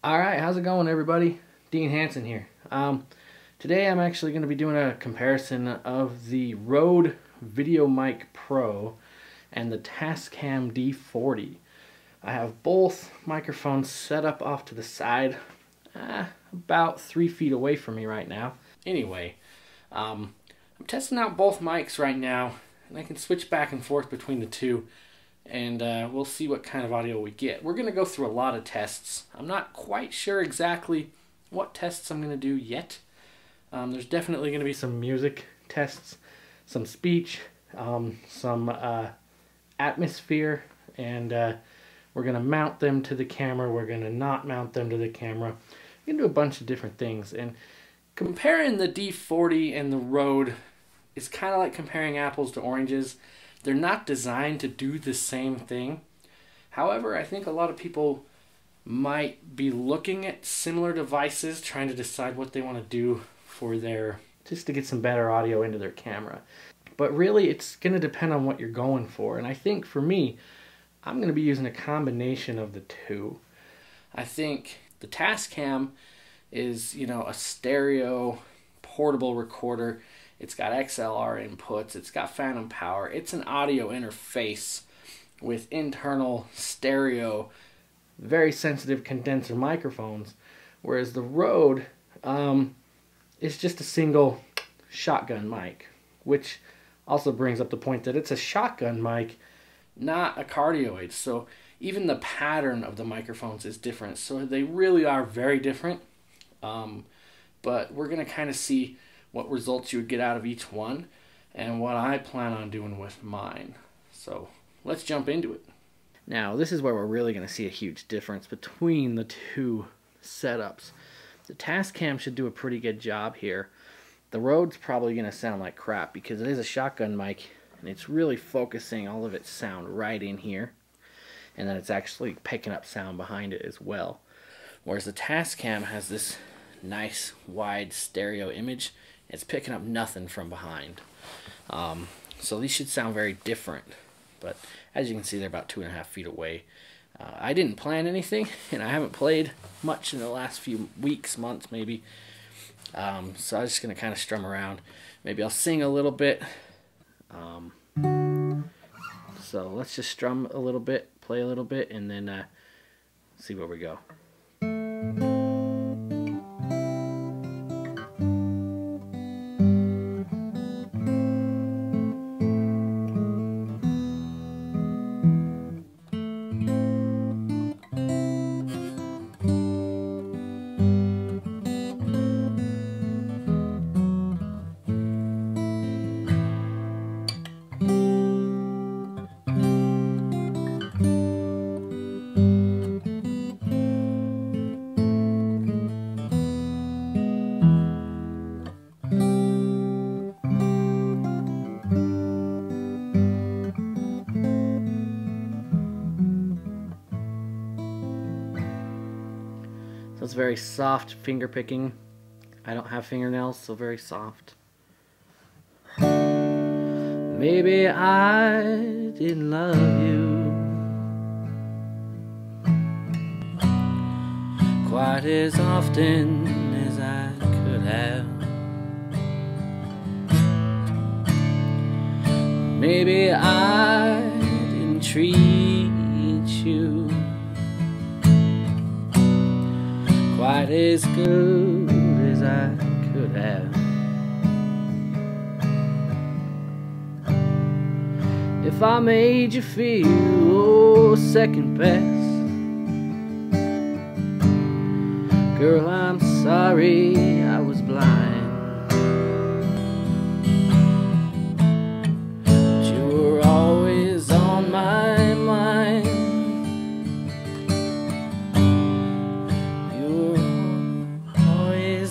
Alright, how's it going everybody? Dean Hansen here. Today I'm actually going to be doing a comparison of the Rode VideoMic Pro and the Tascam DR-40. I have both microphones set up off to the side, about 3 feet away from me right now. Anyway, I'm testing out both mics right now, and I can switch back and forth between the two, and we'll see what kind of audio we get. We're going to go through a lot of tests. I'm not quite sure exactly what tests I'm going to do yet. There's definitely going to be some music tests, some speech, some atmosphere, and we're going to mount them to the camera. We're going to not mount them to the camera. We're going to do a bunch of different things. And comparing the DR-40 and the Rode is kind of like comparing apples to oranges. They're not designed to do the same thing. However, I think a lot of people might be looking at similar devices, trying to decide what they want to do for just to get some better audio into their camera. But really, it's going to depend on what you're going for. And I think for me, I'm going to be using a combination of the two. I think the Tascam is, a stereo portable recorder. It's got XLR inputs, it's got phantom power, it's an audio interface with internal stereo, very sensitive condenser microphones, whereas the Rode is just a single shotgun mic, which also brings up the point that it's a shotgun mic, not a cardioid, so even the pattern of the microphones is different, so they really are very different, but we're going to kind of see what results you would get out of each one and what I plan on doing with mine. So let's jump into it. Now this is where we're really going to see a huge difference between the two setups. The Tascam should do a pretty good job here. The Rode's probably going to sound like crap because it is a shotgun mic and it's really focusing all of its sound right in here, and then it's actually picking up sound behind it as well. Whereas the Tascam has this nice wide stereo image. It's picking up nothing from behind. So these should sound very different. But as you can see, they're about 2.5 feet away. I didn't plan anything, and I haven't played much in the last few weeks, months maybe. So I was just going to kind of strum around. Maybe I'll sing a little bit. So let's just strum a little bit, play a little bit, and then see where we go. So it's very soft finger picking. I don't have fingernails, so very soft. Maybe I didn't love you quite as often as I could have. Maybe I didn't treat you quite as good as I could have. If I made you feel second best, girl, I'm sorry I was blind. But you were always on my mind.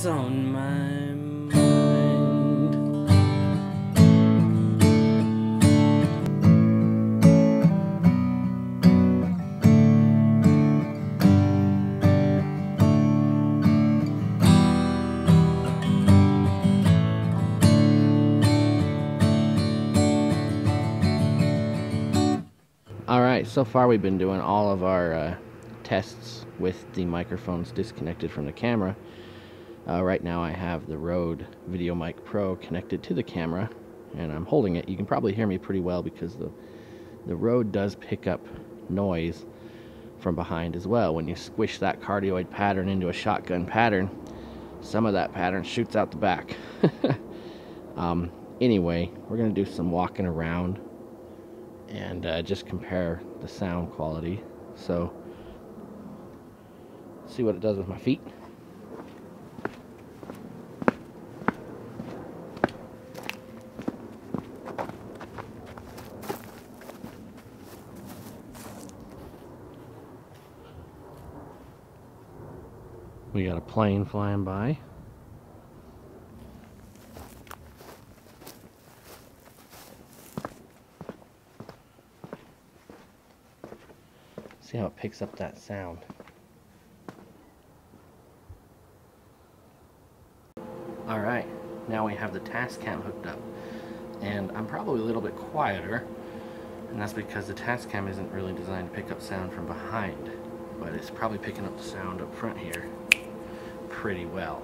On my mind. Alright, so far we've been doing all of our tests with the microphones disconnected from the camera. Right now I have the Rode VideoMic Pro connected to the camera, and I'm holding it. You can probably hear me pretty well because the Rode does pick up noise from behind as well. When you squish that cardioid pattern into a shotgun pattern, some of that pattern shoots out the back. Anyway, we're going to do some walking around and just compare the sound quality. So, see what it does with my feet. We got a plane flying by. See how it picks up that sound. Alright, now we have the Tascam hooked up. And I'm probably a little bit quieter, and that's because the Tascam isn't really designed to pick up sound from behind, but it's probably picking up the sound up front here pretty well.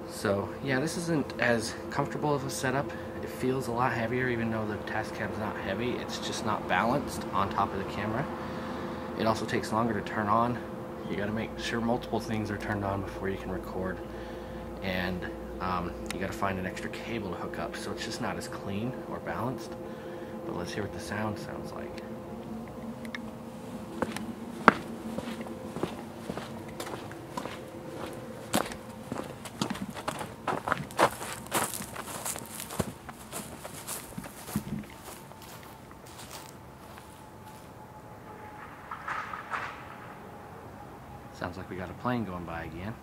So yeah, this isn't as comfortable of a setup. It feels a lot heavier, even though the Tascam's not heavy. It's just not balanced on top of the camera. It also takes longer to turn on. You got to make sure multiple things are turned on before you can record, and you got to find an extra cable to hook up, so it's just not as clean or balanced. But let's hear what the sound sounds like. Sounds like we got a plane going by again.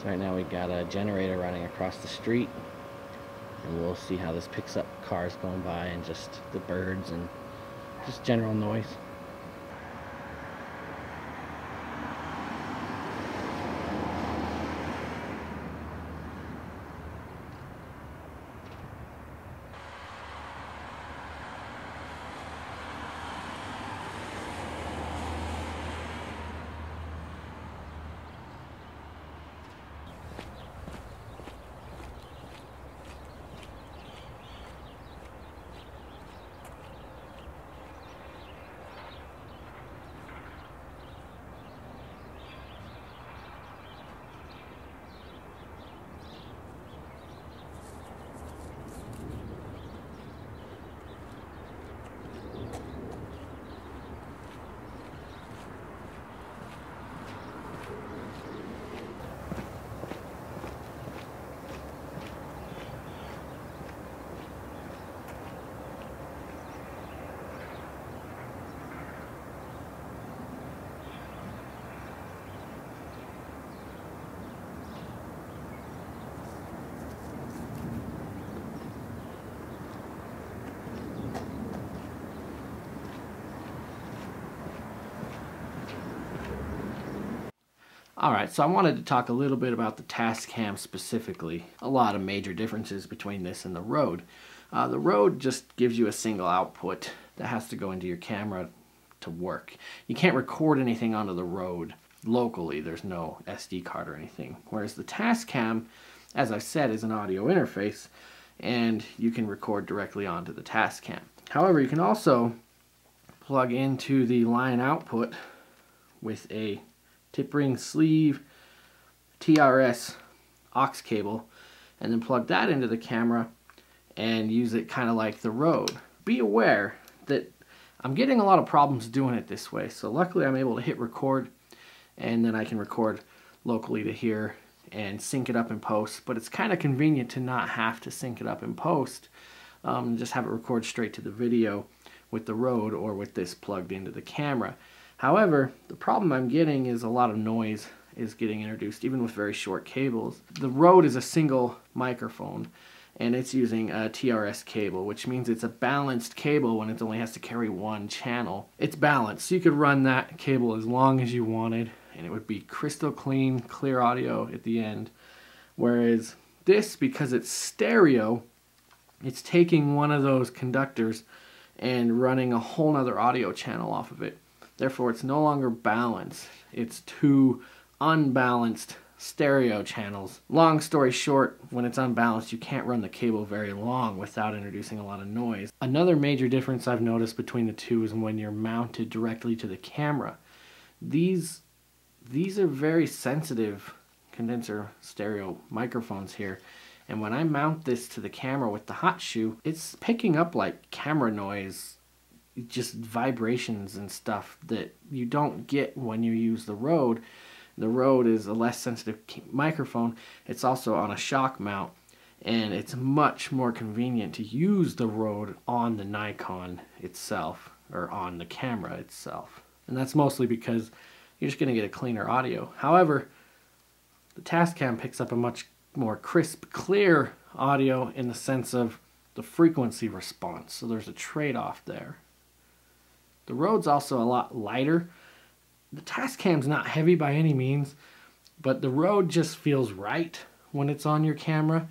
So right now we got a generator running across the street, and we'll see how this picks up cars going by and just the birds and just general noise. Alright, so I wanted to talk a little bit about the Tascam specifically. A lot of major differences between this and the Rode. The Rode just gives you a single output that has to go into your camera to work. You can't record anything onto the Rode locally. There's no SD card or anything. Whereas the Tascam, as I said, is an audio interface, and you can record directly onto the Tascam. However, you can also plug into the line output with a tip ring sleeve TRS aux cable, and then plug that into the camera and use it kind of like the Rode. Be aware that I'm getting a lot of problems doing it this way, so luckily I'm able to hit record, and then I can record locally to here and sync it up in post. But it's kind of convenient to not have to sync it up in post, just have it record straight to the video with the Rode or with this plugged into the camera. However, the problem I'm getting is a lot of noise is getting introduced, even with very short cables. The Rode is a single microphone, and it's using a TRS cable, which means it's a balanced cable when it only has to carry one channel. It's balanced, so you could run that cable as long as you wanted, and it would be crystal clean, clear audio at the end. Whereas this, because it's stereo, it's taking one of those conductors and running a whole nother audio channel off of it. Therefore, it's no longer balanced. It's two unbalanced stereo channels. Long story short, when it's unbalanced, you can't run the cable very long without introducing a lot of noise. Another major difference I've noticed between the two is when you're mounted directly to the camera. These are very sensitive condenser stereo microphones here, and when I mount this to the camera with the hot shoe, it's picking up like camera noise, just vibrations and stuff that you don't get when you use the Rode. The Rode is a less sensitive microphone. It's also on a shock mount, and it's much more convenient to use the Rode on the Nikon itself, or on the camera itself. And that's mostly because you're just going to get a cleaner audio. However, the Tascam picks up a much more crisp, clear audio in the sense of the frequency response, so there's a trade-off there. The Rode's also a lot lighter. The Tascam's not heavy by any means, but the Rode just feels right when it's on your camera.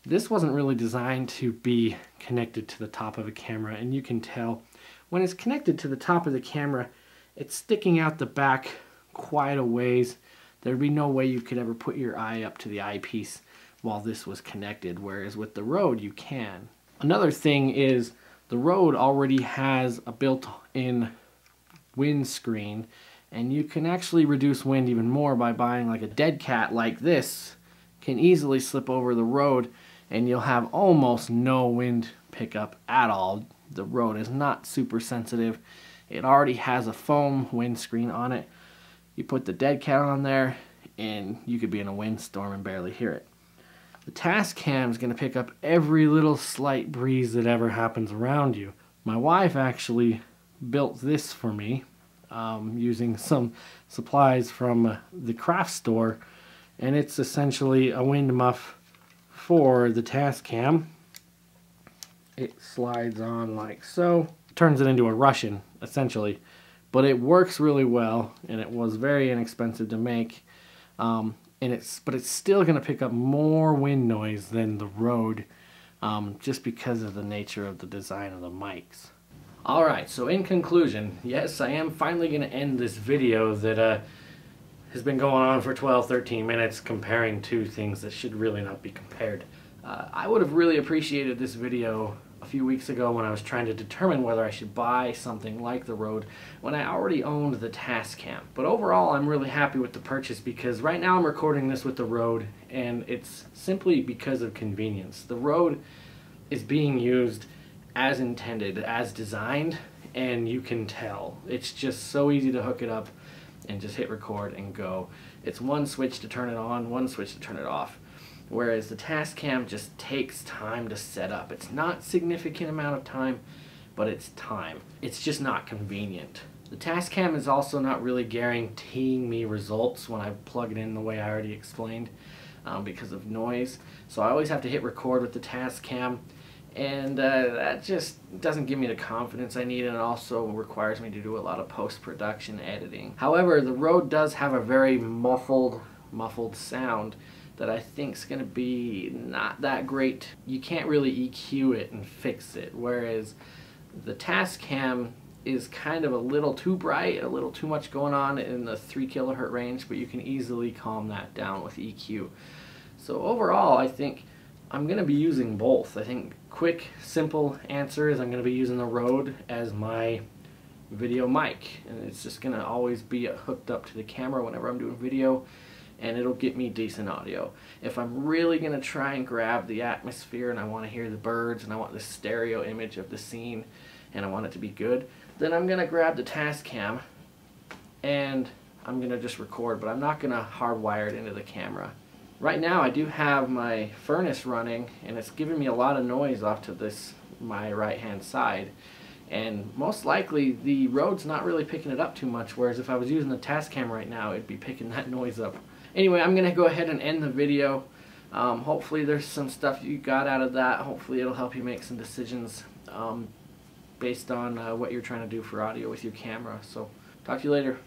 This wasn't really designed to be connected to the top of a camera, and you can tell when it's connected to the top of the camera, it's sticking out the back quite a ways. There'd be no way you could ever put your eye up to the eyepiece while this was connected, whereas with the Rode you can. Another thing is the Rode already has a built-in windscreen, and you can actually reduce wind even more by buying like a dead cat like this. Can easily slip over the Rode and you'll have almost no wind pickup at all. The Rode is not super sensitive. It already has a foam windscreen on it. You put the dead cat on there and you could be in a windstorm and barely hear it. The Tascam is going to pick up every little slight breeze that ever happens around you. My wife actually built this for me using some supplies from the craft store, and it's essentially a wind muff for the Tascam. It slides on like so, turns it into a Russian essentially, but it works really well, and it was very inexpensive to make. But it's still going to pick up more wind noise than the Rode, just because of the nature of the design of the mics. Alright, so in conclusion, yes, I am finally going to end this video that has been going on for 12-13 minutes comparing two things that should really not be compared. I would have really appreciated this video a few weeks ago when I was trying to determine whether I should buy something like the Rode when I already owned the Tascam. But overall, I'm really happy with the purchase because right now I'm recording this with the Rode, and it's simply because of convenience. The Rode is being used as intended, as designed, and you can tell. It's just so easy to hook it up and just hit record and go. It's one switch to turn it on, one switch to turn it off. Whereas the Tascam just takes time to set up. It's not a significant amount of time, but it's time. It's just not convenient. The Tascam is also not really guaranteeing me results when I plug it in the way I already explained because of noise. So I always have to hit record with the Tascam, and that just doesn't give me the confidence I need, and it also requires me to do a lot of post-production editing. However, the Rode does have a very muffled sound that I think is going to be not that great. You can't really EQ it and fix it, whereas the Tascam is kind of a little too bright, a little too much going on in the 3 kilohertz range, but you can easily calm that down with EQ. So overall, I think I'm going to be using both. I think quick, simple answer is I'm going to be using the Rode as my video mic, and it's just going to always be hooked up to the camera whenever I'm doing video, and it'll get me decent audio. If I'm really going to try and grab the atmosphere and I want to hear the birds and I want the stereo image of the scene and I want it to be good, then I'm going to grab the Tascam and I'm going to just record, but I'm not going to hardwire it into the camera. Right now I do have my furnace running, and it's giving me a lot of noise off to my right hand side, and most likely the Rode's not really picking it up too much, whereas if I was using the Tascam right now it'd be picking that noise up. Anyway, I'm going to go ahead and end the video. Hopefully there's some stuff you got out of that. Hopefully it'll help you make some decisions based on what you're trying to do for audio with your camera. So talk to you later.